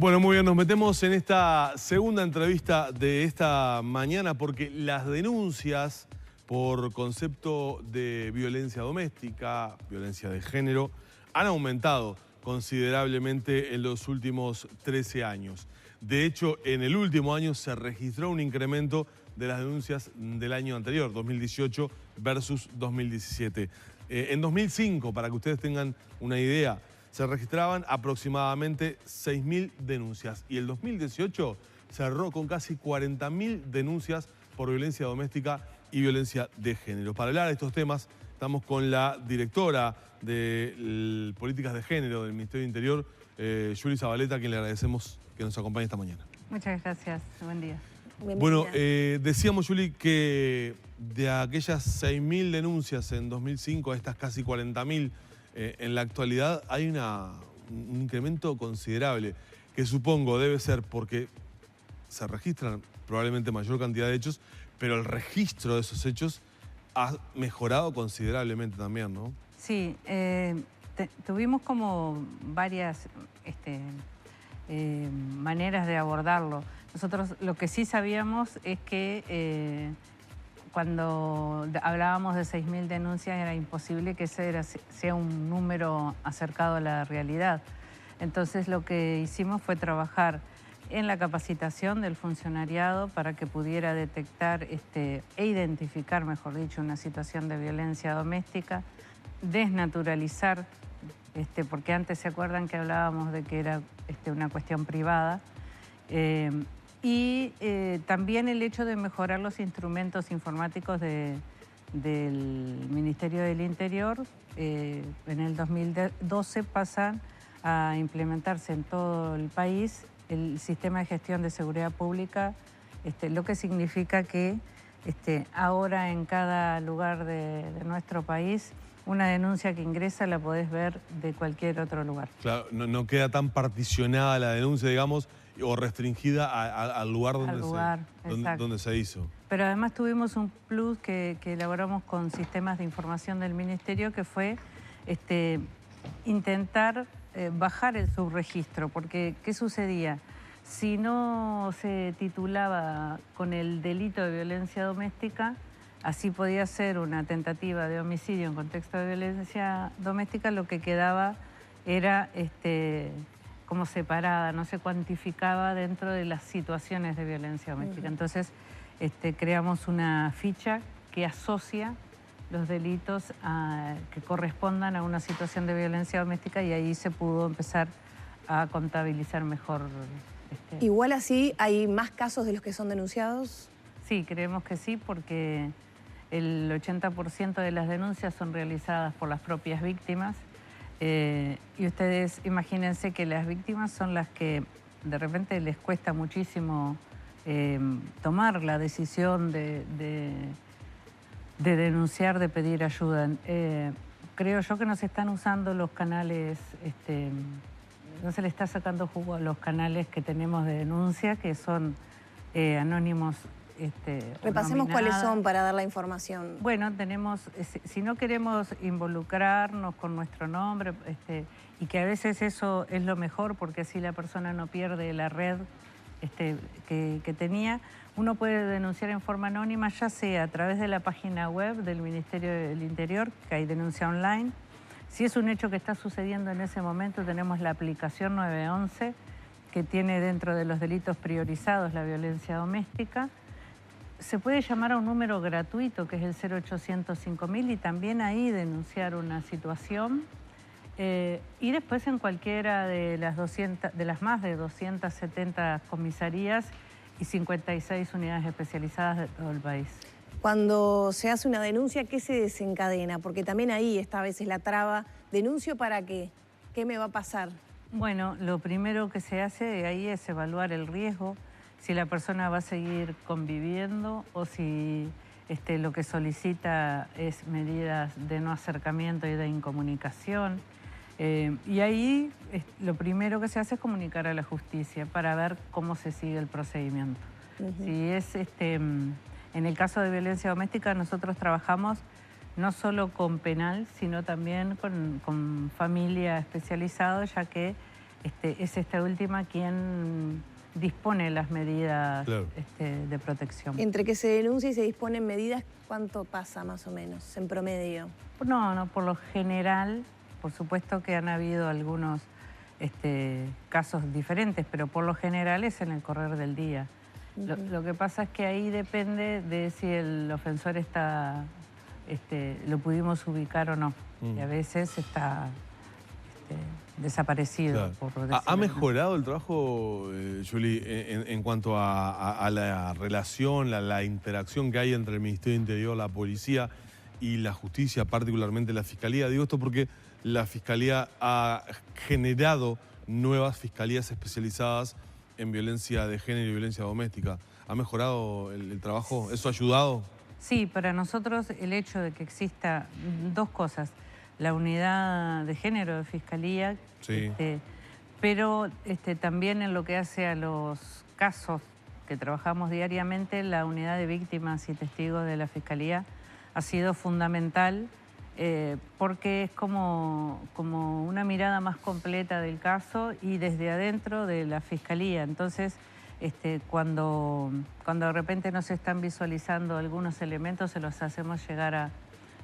Bueno, muy bien, nos metemos en esta segunda entrevista de esta mañana porque las denuncias por concepto de violencia doméstica, violencia de género, han aumentado considerablemente en los últimos 13 años. De hecho, en el último año se registró un incremento de las denuncias del año anterior, 2018 versus 2017. En 2005, para que ustedes tengan una idea, se registraban aproximadamente 6.000 denuncias y el 2018 cerró con casi 40.000 denuncias por violencia doméstica y violencia de género. Para hablar de estos temas estamos con la directora de Políticas de Género del Ministerio del Interior, Yuli Zabaleta, a quien le agradecemos que nos acompañe esta mañana. Muchas gracias, buen día. Bueno, decíamos, Yuli, que de aquellas 6.000 denuncias en 2005 a estas casi 40.000 en la actualidad hay un incremento considerable, que supongo debe ser porque se registran probablemente mayor cantidad de hechos, pero el registro de esos hechos ha mejorado considerablemente también, ¿no? Sí, tuvimos como varias maneras de abordarlo. Nosotros lo que sí sabíamos es que cuando hablábamos de 6.000 denuncias era imposible que ese sea un número acercado a la realidad. Entonces lo que hicimos fue trabajar en la capacitación del funcionariado para que pudiera detectar e identificar, mejor dicho, una situación de violencia doméstica, desnaturalizar, porque antes se acuerdan que hablábamos de que era una cuestión privada, y también el hecho de mejorar los instrumentos informáticos del Ministerio del Interior. En el 2012 pasan a implementarse en todo el país el sistema de gestión de seguridad pública, lo que significa que ahora en cada lugar de nuestro país una denuncia que ingresa la podés ver de cualquier otro lugar. Claro, no queda tan la denuncia, digamos, o restringida al lugar donde se hizo. Pero además tuvimos un plus que elaboramos con sistemas de información del Ministerio, que fue intentar bajar el subregistro, porque ¿qué sucedía? Si no se titulaba con el delito de violencia doméstica, así podía ser una tentativa de homicidio en contexto de violencia doméstica, lo que quedaba era como separada, no se cuantificaba dentro de las situaciones de violencia doméstica. Entonces creamos una ficha que asocia los delitos que correspondan a una situación de violencia doméstica y ahí se pudo empezar a contabilizar mejor. ¿Igual así hay más casos de los que son denunciados? Sí, creemos que sí, porque el 80% de las denuncias son realizadas por las propias víctimas. Y ustedes imagínense que las víctimas son las que de repente les cuesta muchísimo tomar la decisión de denunciar, de pedir ayuda. Creo yo que no se están usando los canales, no se le está sacando jugo a los canales que tenemos de denuncia, que son anónimos. Repasemos cuáles son para dar la información. Bueno, tenemos, si no queremos involucrarnos con nuestro nombre, y que a veces eso es lo mejor porque así la persona no pierde la red que tenía, uno puede denunciar en forma anónima, ya sea a través de la página web del Ministerio del Interior, que hay denuncia online. Si es un hecho que está sucediendo en ese momento, tenemos la aplicación 911, que tiene dentro de los delitos priorizados la violencia doméstica. Se puede llamar a un número gratuito, que es el 0800 5000, y también ahí denunciar una situación. Y después en cualquiera de las más de 270 comisarías y 56 unidades especializadas de todo el país. Cuando se hace una denuncia, ¿qué se desencadena? Porque también ahí está a veces la traba. ¿Denuncio para qué? ¿Qué me va a pasar? Bueno, lo primero que se hace ahí es evaluar el riesgo, si la persona va a seguir conviviendo o si lo que solicita es medidas de no acercamiento y de incomunicación. Y ahí lo primero que se hace es comunicar a la justicia para ver cómo se sigue el procedimiento. Si es, en el caso de violencia doméstica, nosotros trabajamos no solo con penal, sino también con familia especializada, ya que es esta última quien dispone las medidas Claro. de protección. Entre que se denuncia y se disponen medidas, ¿cuánto pasa más o menos en promedio? No, por lo general, por supuesto que han habido algunos casos diferentes, pero por lo general es en el correr del día. Lo que pasa es que ahí depende de si el ofensor está, lo pudimos ubicar o no. Y a veces está desaparecido. Claro. Por ¿Ha decirlo, ¿no? mejorado el trabajo, Juli, en cuanto a la relación, la interacción que hay entre el Ministerio del Interior, la policía y la justicia, particularmente la Fiscalía? Digo esto porque la Fiscalía ha generado nuevas fiscalías especializadas en violencia de género y violencia doméstica. ¿Ha mejorado el trabajo? ¿Eso ha ayudado? Sí, para nosotros el hecho de que exista dos cosas. La unidad de género de Fiscalía, Sí. pero también en lo que hace a los casos que trabajamos diariamente, la unidad de víctimas y testigos de la Fiscalía ha sido fundamental porque es como una mirada más completa del caso y desde adentro de la Fiscalía. Entonces, cuando de repente no se están visualizando algunos elementos, se los hacemos llegar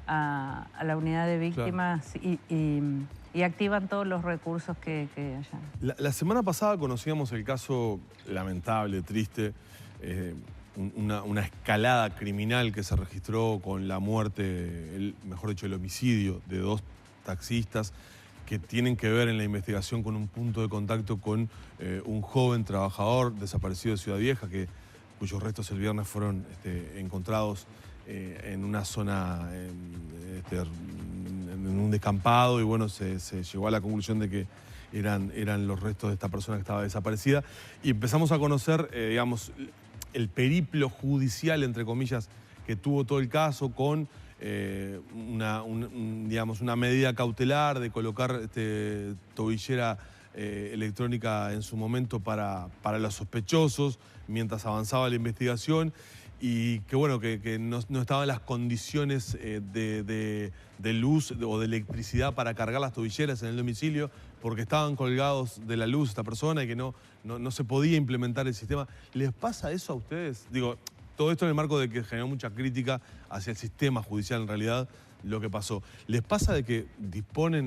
a la unidad de víctimas, claro, y activan todos los recursos que hayan. La semana pasada conocíamos el caso lamentable, triste, una escalada criminal que se registró con la muerte, mejor dicho, el homicidio de 2 taxistas que tienen que ver en la investigación con un punto de contacto con un joven trabajador desaparecido de Ciudad Vieja, cuyos restos el viernes fueron encontrados en una zona, en un descampado, y bueno, se llegó a la conclusión de que eran los restos de esta persona que estaba desaparecida. Y empezamos a conocer, digamos, el periplo judicial, entre comillas, que tuvo todo el caso con digamos, una medida cautelar de colocar tobillera electrónica en su momento para los sospechosos mientras avanzaba la investigación, y que bueno, que no estaban las condiciones de luz o de electricidad para cargar las tobilleras en el domicilio porque estaban colgados de la luz esta persona y que no se podía implementar el sistema. ¿Les pasa eso a ustedes? Digo, todo esto en el marco de que generó mucha crítica hacia el sistema judicial en realidad, lo que pasó. ¿Les pasa de que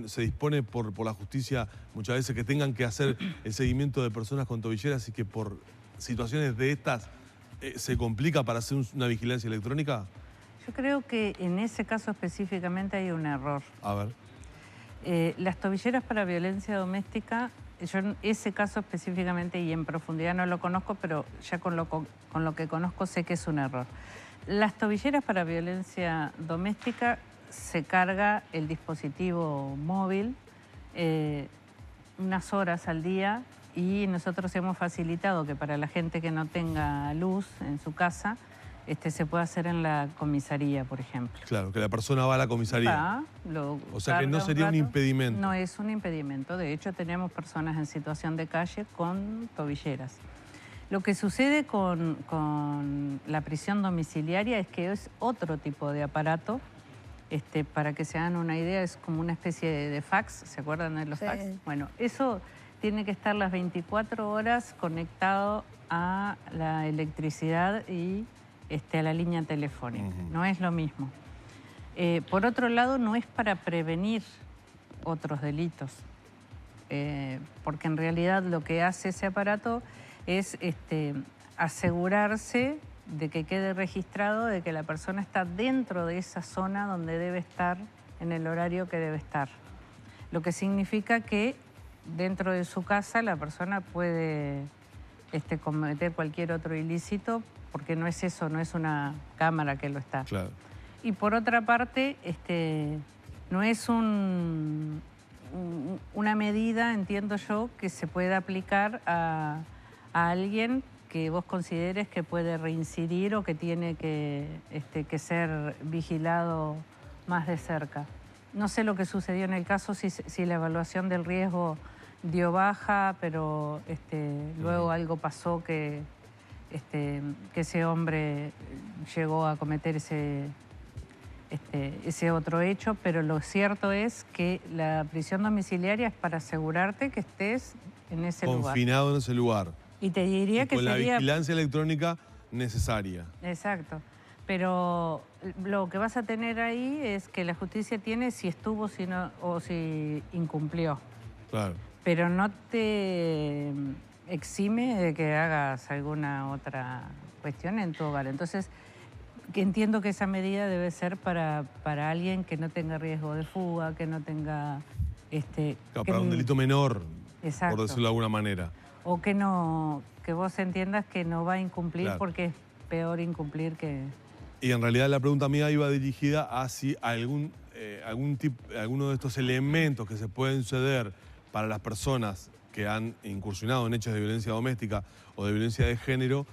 se dispone por la justicia muchas veces que tengan que hacer el seguimiento de personas con tobilleras y que por situaciones de estas se complica para hacer una vigilancia electrónica? Yo creo que en ese caso específicamente hay un error. A ver. Las tobilleras para violencia doméstica, yo en ese caso específicamente y en profundidad no lo conozco, pero ya con lo que conozco sé que es un error. Las tobilleras para violencia doméstica se carga el dispositivo móvil unas horas al día, y nosotros hemos facilitado que para la gente que no tenga luz en su casa, se puede hacer en la comisaría, por ejemplo. Claro, que la persona va a la comisaría. O sea que no sería un impedimento. No es un impedimento. De hecho, tenemos personas en situación de calle con tobilleras. Lo que sucede con la prisión domiciliaria es que es otro tipo de aparato. Para que se hagan una idea, es como una especie de fax. ¿Se acuerdan de los fax? Bueno, eso tiene que estar las 24 horas conectado a la electricidad y a la línea telefónica. No es lo mismo. Por otro lado, no es para prevenir otros delitos, porque en realidad lo que hace ese aparato es asegurarse de que quede registrado de que la persona está dentro de esa zona donde debe estar en el horario que debe estar. Lo que significa que dentro de su casa la persona puede cometer cualquier otro ilícito, porque no es eso, no es una cámara que lo está. Claro. Y por otra parte, no es una medida, entiendo yo, que se pueda aplicar a alguien que vos consideres que puede reincidir o que tiene que ser vigilado más de cerca. No sé lo que sucedió en el caso, si la evaluación del riesgo dio baja, pero luego algo pasó que ese hombre llegó a cometer ese otro hecho, pero lo cierto es que la prisión domiciliaria es para asegurarte que estés en ese lugar. Confinado en ese lugar. Y te diría que con sería... la vigilancia electrónica necesaria. Exacto. Pero lo que vas a tener ahí es que la justicia tiene si estuvo o si incumplió. Claro. Pero no te exime de que hagas alguna otra cuestión en tu hogar. Entonces, que entiendo que esa medida debe ser para alguien que no tenga riesgo de fuga, que no tenga... Claro, para un delito menor, exacto, por decirlo de alguna manera. O que vos entiendas que no va a incumplir, claro, porque es peor incumplir que... Y en realidad la pregunta mía iba dirigida a si alguno de estos elementos que se pueden suceder para las personas que han incursionado en hechos de violencia doméstica o de violencia de género,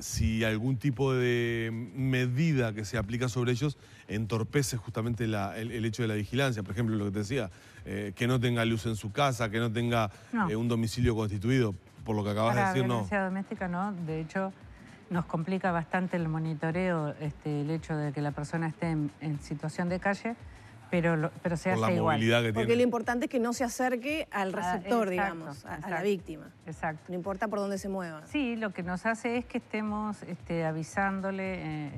si algún tipo de medida que se aplica sobre ellos entorpece justamente el hecho de la vigilancia. Por ejemplo, lo que te decía, que no tenga luz en su casa, que no tenga un domicilio constituido, por lo que acabas de decir, no. Violencia doméstica no, de hecho nos complica bastante el monitoreo, el hecho de que la persona esté en situación de calle, pero se hace igual. Movilidad que porque tiene. Lo importante es que no se acerque al receptor, digamos, a la víctima. Exacto. No importa por dónde se mueva. Sí, lo que nos hace es que estemos avisándole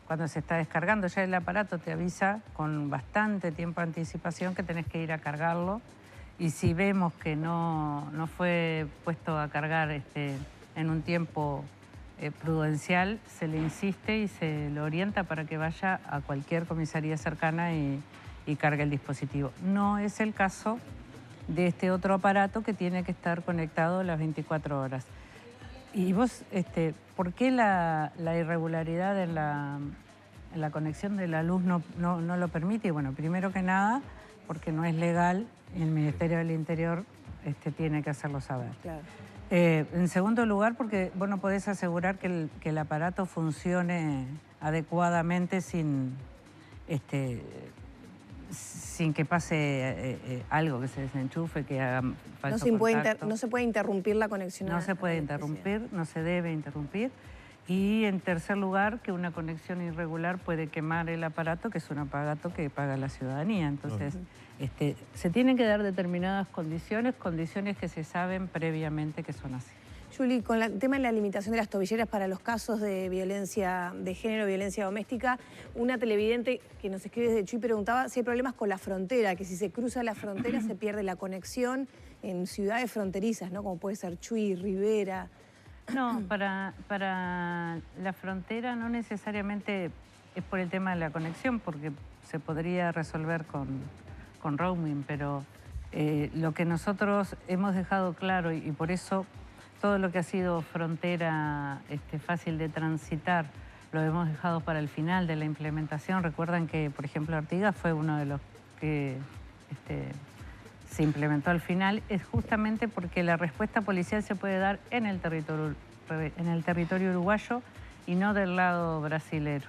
cuando se está descargando. Ya el aparato te avisa con bastante tiempo de anticipación que tenés que ir a cargarlo. Y si vemos que no fue puesto a cargar en un tiempo prudencial, se le insiste y se lo orienta para que vaya a cualquier comisaría cercana y cargue el dispositivo. No es el caso de este otro aparato que tiene que estar conectado las 24 horas. Y vos, ¿por qué la irregularidad en la conexión de la luz no lo permite? Y bueno, primero que nada, porque no es legal y el Ministerio del Interior tiene que hacerlo saber. Claro. En segundo lugar, porque vos no podés asegurar que el aparato funcione adecuadamente sin que pase algo, que se desenchufe, que haga falso contacto. No se puede interrumpir la conexión. No se puede interrumpir, no se debe interrumpir. Y en tercer lugar, que una conexión irregular puede quemar el aparato, que es un aparato que paga la ciudadanía. Entonces, se tienen que dar determinadas condiciones que se saben previamente que son así. Juli, con el tema de la limitación de las tobilleras para los casos de violencia de género, violencia doméstica, una televidente que nos escribe desde Chuy preguntaba si hay problemas con la frontera, que si se cruza la frontera se pierde la conexión en ciudades fronterizas, ¿no? Como puede ser Chuy, Rivera. No, para la frontera no necesariamente es por el tema de la conexión, porque se podría resolver con roaming, pero lo que nosotros hemos dejado claro y por eso todo lo que ha sido frontera fácil de transitar lo hemos dejado para el final de la implementación. Recuerdan que, por ejemplo, Artigas fue uno de los que se implementó al final, es justamente porque la respuesta policial se puede dar en el territorio uruguayo y no del lado brasilero.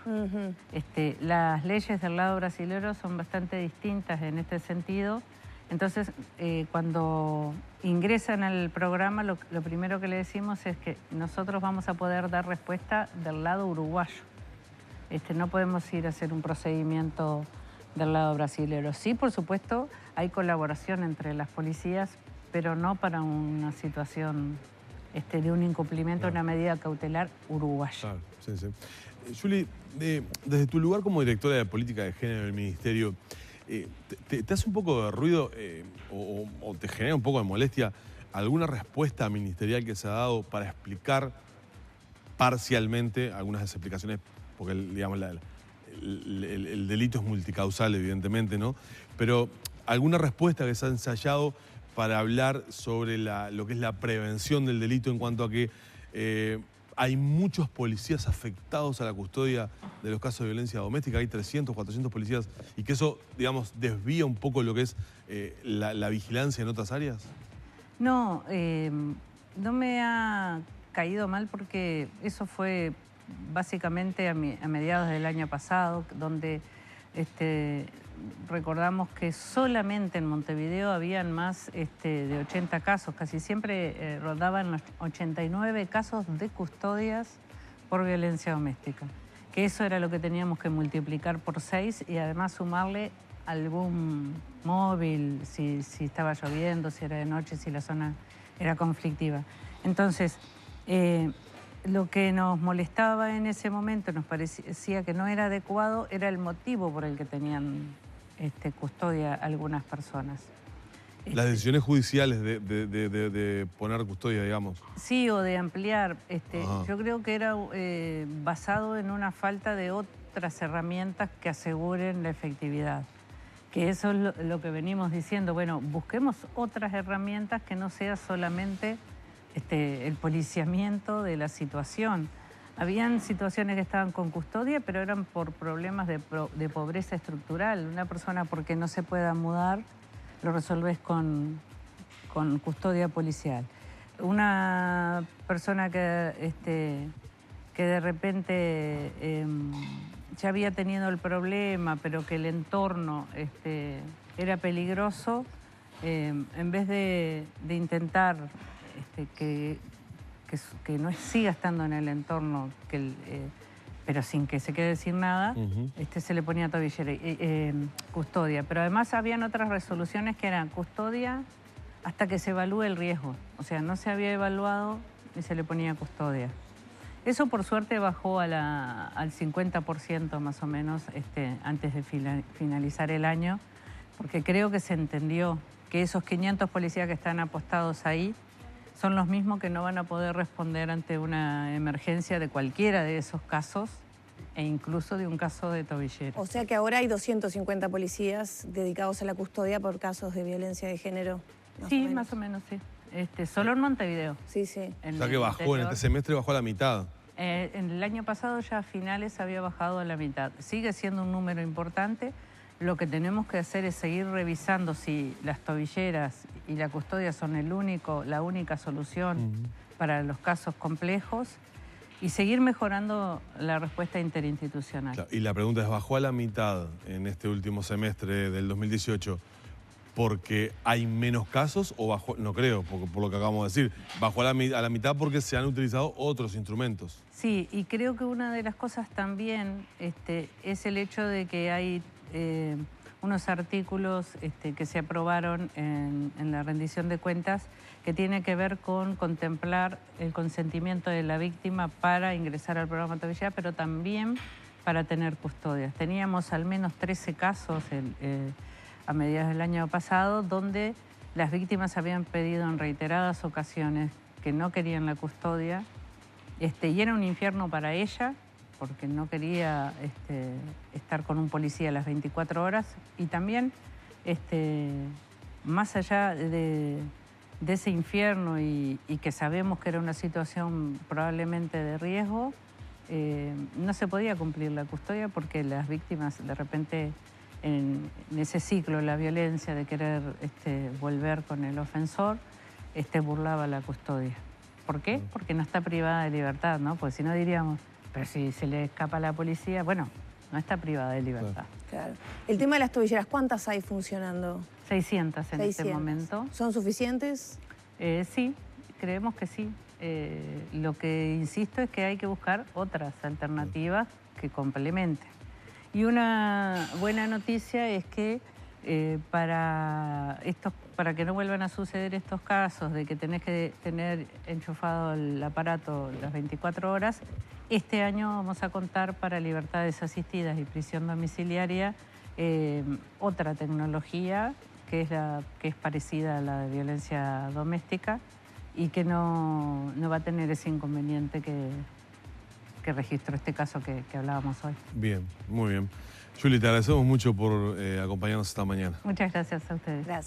Las leyes del lado brasilero son bastante distintas en este sentido. Entonces, cuando ingresan al programa, lo primero que le decimos es que nosotros vamos a poder dar respuesta del lado uruguayo. No podemos ir a hacer un procedimiento del lado brasilero. Sí, por supuesto, hay colaboración entre las policías, pero no para una situación de un incumplimiento de una medida cautelar uruguaya. Claro, sí, sí. Juli, desde tu lugar como directora de política de género del Ministerio, ¿te hace un poco de ruido o te genera un poco de molestia alguna respuesta ministerial que se ha dado para explicar parcialmente algunas de las explicaciones? Porque, digamos, el delito es multicausal, evidentemente, ¿no? Pero alguna respuesta que se ha ensayado para hablar sobre lo que es la prevención del delito en cuanto a que hay muchos policías afectados a la custodia de los casos de violencia doméstica, hay 300, 400 policías, y que eso, digamos, desvía un poco lo que es la vigilancia en otras áreas? No, no me ha caído mal porque eso fue básicamente a mediados del año pasado, donde recordamos que solamente en Montevideo habían más de 80 casos, casi siempre rodaban los 89 casos de custodias por violencia doméstica, que eso era lo que teníamos que multiplicar por 6 y además sumarle algún móvil, si estaba lloviendo, si era de noche, si la zona era conflictiva. Entonces, lo que nos molestaba en ese momento, nos parecía que no era adecuado, era el motivo por el que tenían custodia algunas personas. Las decisiones judiciales de poner custodia, digamos. Sí, o de ampliar. Yo creo que era basado en una falta de otras herramientas que aseguren la efectividad. Que eso es lo que venimos diciendo. Bueno, busquemos otras herramientas que no sea solamente el policiamiento de la situación. Habían situaciones que estaban con custodia, pero eran por problemas de pobreza estructural. Una persona porque no se pueda mudar, lo resolves con custodia policial. Una persona que de repente ya había tenido el problema, pero que el entorno era peligroso, en vez de intentar que no siga estando en el entorno, pero sin que se quede sin nada, se le ponía tobillera, custodia. Pero además habían otras resoluciones que eran custodia hasta que se evalúe el riesgo. O sea, no se había evaluado y se le ponía custodia. Eso por suerte bajó al 50% más o menos antes de finalizar el año, porque creo que se entendió que esos 500 policías que están apostados ahí son los mismos que no van a poder responder ante una emergencia de cualquiera de esos casos e incluso de un caso de tobillera. O sea que ahora hay 250 policías dedicados a la custodia por casos de violencia de género. Sí, más o menos, sí. Solo en Montevideo. Sí, sí. O sea que bajó, en este semestre bajó a la mitad. En el año pasado ya a finales había bajado a la mitad. Sigue siendo un número importante. Lo que tenemos que hacer es seguir revisando si las tobilleras y la custodia son la única solución para los casos complejos y seguir mejorando la respuesta interinstitucional. Claro, y la pregunta es, ¿bajó a la mitad en este último semestre del 2018 porque hay menos casos o bajó? No creo, por lo que acabamos de decir. Bajó a la mitad porque se han utilizado otros instrumentos. Sí, y creo que una de las cosas también es el hecho de que hay unos artículos que se aprobaron en la rendición de cuentas que tiene que ver con contemplar el consentimiento de la víctima para ingresar al programa Tobillera, pero también para tener custodias. Teníamos al menos 13 casos a mediados del año pasado donde las víctimas habían pedido en reiteradas ocasiones que no querían la custodia y era un infierno para ella porque no quería estar con un policía las 24 horas y también, más allá de ese infierno y que sabemos que era una situación probablemente de riesgo, no se podía cumplir la custodia porque las víctimas de repente en ese ciclo de la violencia de querer volver con el ofensor, burlaba la custodia. ¿Por qué? Porque no está privada de libertad, ¿no? Porque si no diríamos, pero si se le escapa a la policía, bueno, no está privada de libertad. Claro. El tema de las tobilleras, ¿cuántas hay funcionando? 600 en este momento. ¿Son suficientes? Sí, creemos que sí. Lo que insisto es que hay que buscar otras alternativas que complementen. Y una buena noticia es que para que no vuelvan a suceder estos casos de que tenés que tener enchufado el aparato las 24 horas, este año vamos a contar para libertades asistidas y prisión domiciliaria otra tecnología que es parecida a la de violencia doméstica y que no va a tener ese inconveniente que registró este caso que hablábamos hoy. Bien, muy bien. Juli, te agradecemos mucho por acompañarnos esta mañana. Muchas gracias a ustedes. Gracias.